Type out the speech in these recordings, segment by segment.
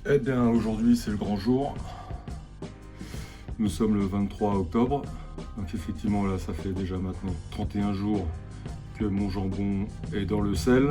Eh bien, aujourd'hui, c'est le grand jour. Nous sommes le 23 octobre. Donc effectivement, là, ça fait déjà maintenant 31 jours que mon jambon est dans le sel.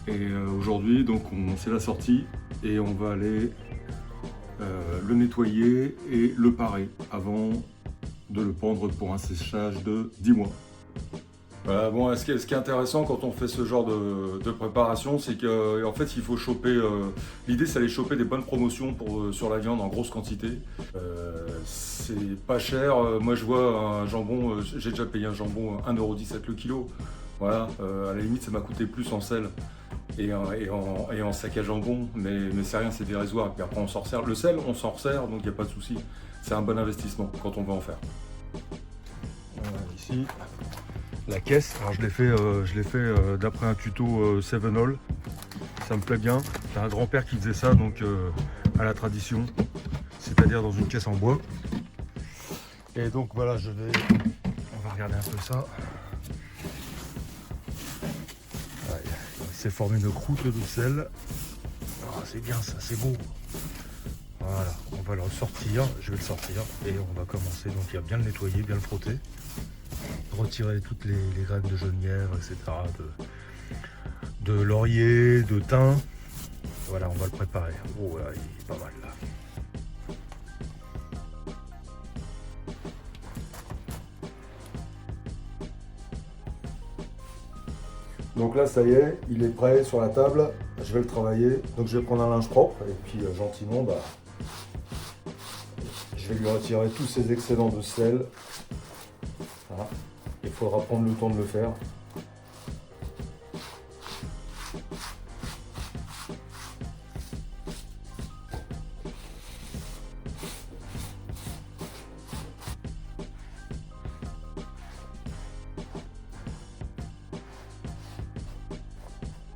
Et aujourd'hui, donc, c'est la sortie et on va aller le nettoyer et le parer avant de le pendre pour un séchage de 10 mois. Voilà, bon, ce qui est intéressant quand on fait ce genre de préparation, c'est qu'en fait, il faut choper. L'idée, c'est d'aller choper des bonnes promotions sur la viande en grosse quantité. C'est pas cher. Moi, je vois un jambon, j'ai déjà payé un jambon 1,17 € le kilo. Voilà, à la limite, ça m'a coûté plus en sel et en sac à jambon, mais c'est rien, c'est dérisoire. Et puis après, on s'en resserre. Le sel, on s'en resserre, donc il n'y a pas de souci. C'est un bon investissement quand on va en faire. Voilà, ici. La caisse, alors je l'ai fait d'après un tuto 7all. Ça me plaît bien. C'est un grand-père qui faisait ça, donc à la tradition, c'est-à-dire dans une caisse en bois. Et donc voilà, on va regarder un peu ça. Ouais, il s'est formé une croûte de sel. Ah, c'est bien ça, c'est beau. Voilà, on va le sortir, je vais le sortir et on va commencer. Donc il y a bien le nettoyer, bien le frotter. Retirer toutes les graines de genièvre, etc. De laurier, de thym. Voilà, on va le préparer. Oh là, il est pas mal là. Donc là, ça y est, il est prêt sur la table. Je vais le travailler. Donc je vais prendre un linge propre et puis gentiment, je vais lui retirer tous ces excédents de sel. Voilà. Il faudra prendre le temps de le faire.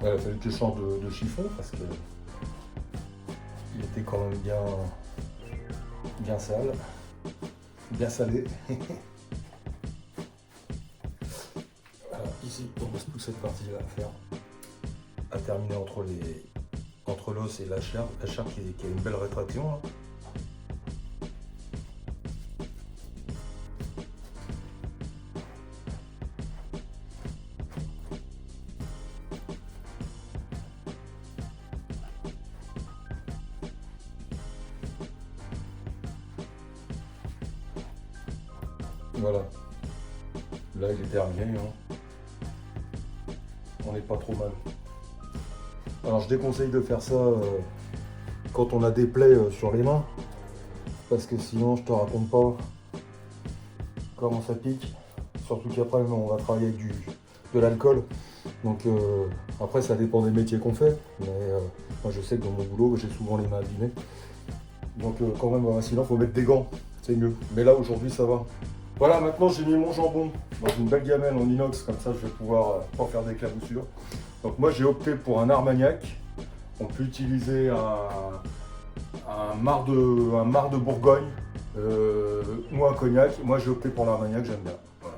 Il a fallu que je change de chiffon parce que il était quand même bien sale, bien salé. Voilà, ici, il reste toute cette partie-là à faire, à terminer entre l'os et la chair qui a une belle rétraction. Là. Voilà, là il est terminé, hein. On n'est pas trop mal. Alors je déconseille de faire ça quand on a des plaies sur les mains, parce que sinon je te raconte pas comment ça pique. Surtout qu'après on va travailler avec de l'alcool. Donc après ça dépend des métiers qu'on fait, mais moi je sais que dans mon boulot j'ai souvent les mains abîmées. Donc quand même, sinon faut mettre des gants, c'est mieux. Mais là aujourd'hui ça va. Voilà, maintenant j'ai mis mon jambon dans une belle gamelle en inox, comme ça je vais pouvoir pas faire d'éclaboussures. Donc moi j'ai opté pour un Armagnac. On peut utiliser un marc de Bourgogne ou un cognac. Moi j'ai opté pour l'Armagnac, j'aime bien. Voilà.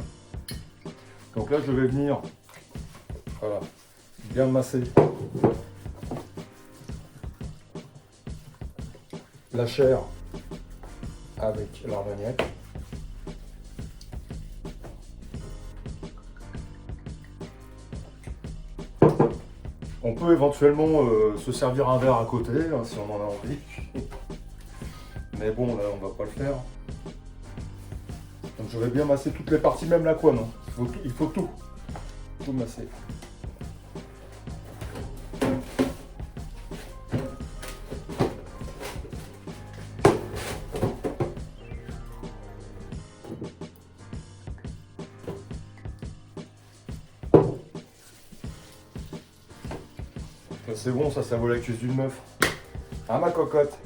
Donc là je vais venir voilà, bien masser la chair avec l'Armagnac. On peut éventuellement se servir un verre à côté, hein, si on en a envie. Mais bon, là, on va pas le faire. Donc je vais bien masser toutes les parties, même la couenne. Hein. Il faut tout masser. C'est bon, ça vaut la cuisse d'une meuf. Hein, ma cocotte?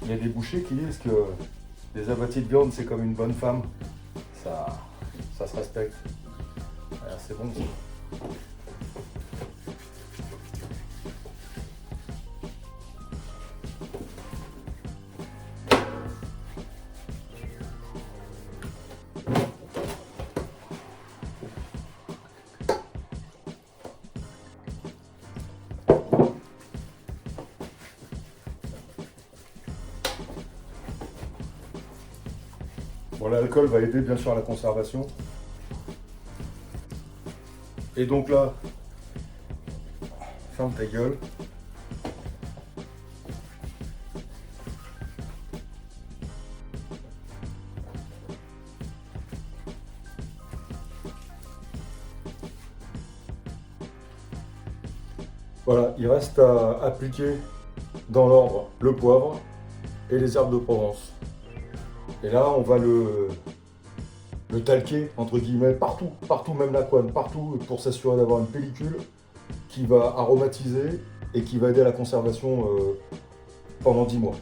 Il y a des bouchers qui disent que les abattis de viande, c'est comme une bonne femme. Ça se respecte. C'est bon, ça. Bon, l'alcool va aider bien sûr à la conservation. Et donc là, ferme ta gueule. Voilà, il reste à appliquer dans l'ordre le poivre et les herbes de Provence. Et là, on va le talquer, entre guillemets, partout, même la couenne, partout, pour s'assurer d'avoir une pellicule qui va aromatiser et qui va aider à la conservation pendant 10 mois.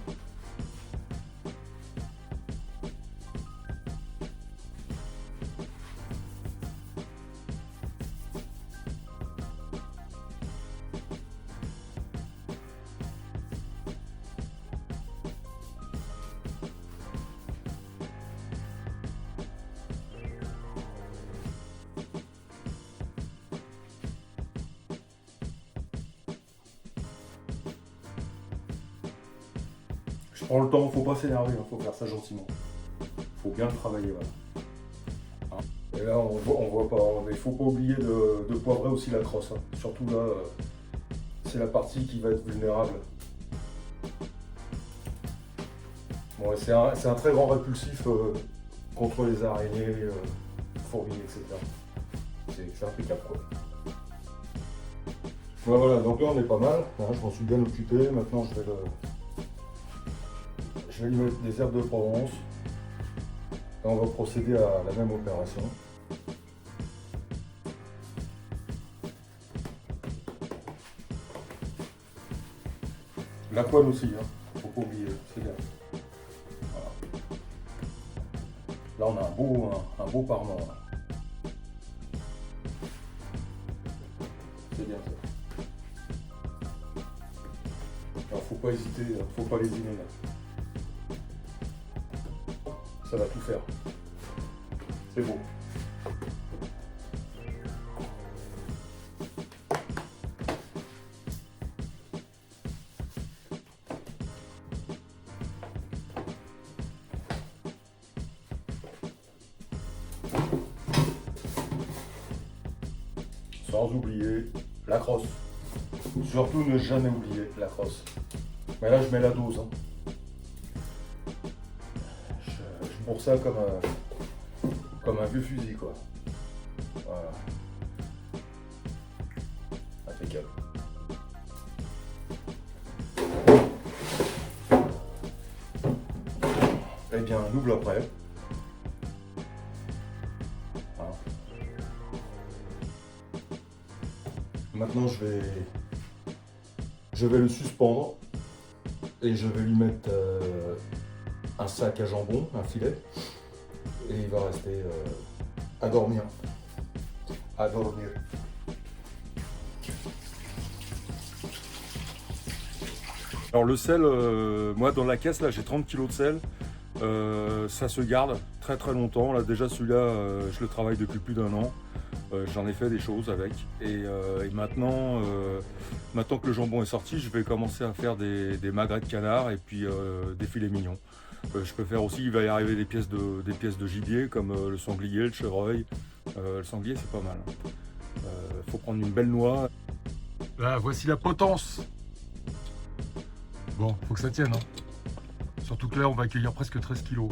Je prends le temps, faut pas s'énerver, faut faire ça gentiment. Faut bien le travailler, voilà. Et là, on voit pas, mais il faut pas oublier de poivrer aussi la crosse. Surtout là, c'est la partie qui va être vulnérable. Bon, c'est un très grand répulsif contre les araignées, fourmis, etc. C'est impeccable, quoi. Voilà, donc là on est pas mal. Je m'en suis bien occupé. Maintenant je vais lui mettre des herbes de Provence. Et on va procéder à la même opération. La couenne aussi, faut pas oublier, c'est bien. Voilà. Là on a un beau parement. C'est bien ça. Alors faut pas hésiter, faut pas lésiner là. Ça va tout faire. C'est beau. Sans oublier la crosse. Surtout ne jamais oublier la crosse. Mais là je mets la dose. Je bourre ça comme un vieux fusil, quoi. Voilà. Impeccable. Eh bien, on ouvre après. Voilà. Maintenant, je vais le suspendre et je vais lui mettre un sac à jambon, un filet, et il va rester à dormir. À dormir. Alors le sel, moi dans la caisse là j'ai 30 kg de sel, ça se garde très très longtemps. Là déjà celui-là je le travaille depuis plus d'1 an, j'en ai fait des choses avec et maintenant, maintenant que le jambon est sorti, je vais commencer à faire des magrets de canard et puis des filets mignons. Je peux faire aussi, il va y arriver des pièces de gibier comme le sanglier, le chevreuil. Le sanglier c'est pas mal. Faut prendre une belle noix. Là voici la potence. Bon, faut que ça tienne. Surtout que là on va accueillir presque 13 kilos.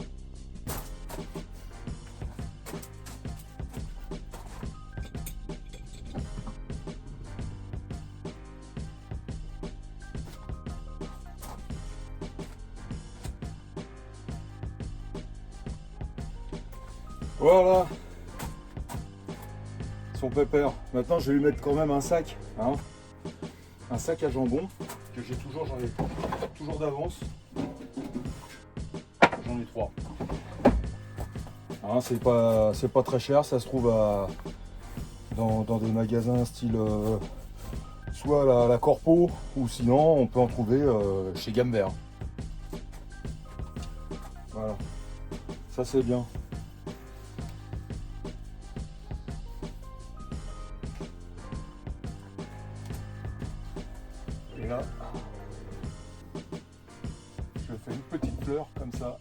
Voilà son pépère. Maintenant je vais lui mettre quand même un sac, un sac à jambon que j'ai toujours, j'en ai toujours d'avance. J'en ai 3. C'est pas très cher, ça se trouve dans des magasins style soit la Corpo ou sinon on peut en trouver chez Gamme Vert. Voilà, ça c'est bien. Et là, je fais une petite fleur comme ça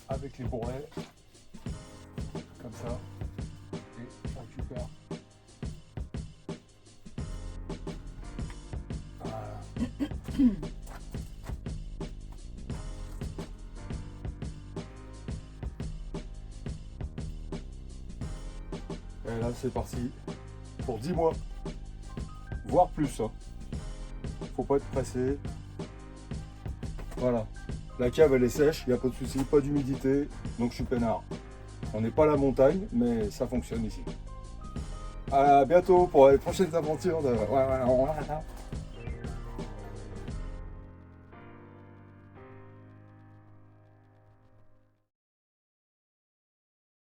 avec les bourrelets. ça et je récupère. Voilà. Et là c'est parti pour 10 mois, voire plus. Hein. Faut pas être pressé. Voilà. La cave elle est sèche, il n'y a pas de souci, pas d'humidité, donc je suis peinard. On n'est pas à la montagne, mais ça fonctionne ici. À bientôt pour les prochaines aventures de...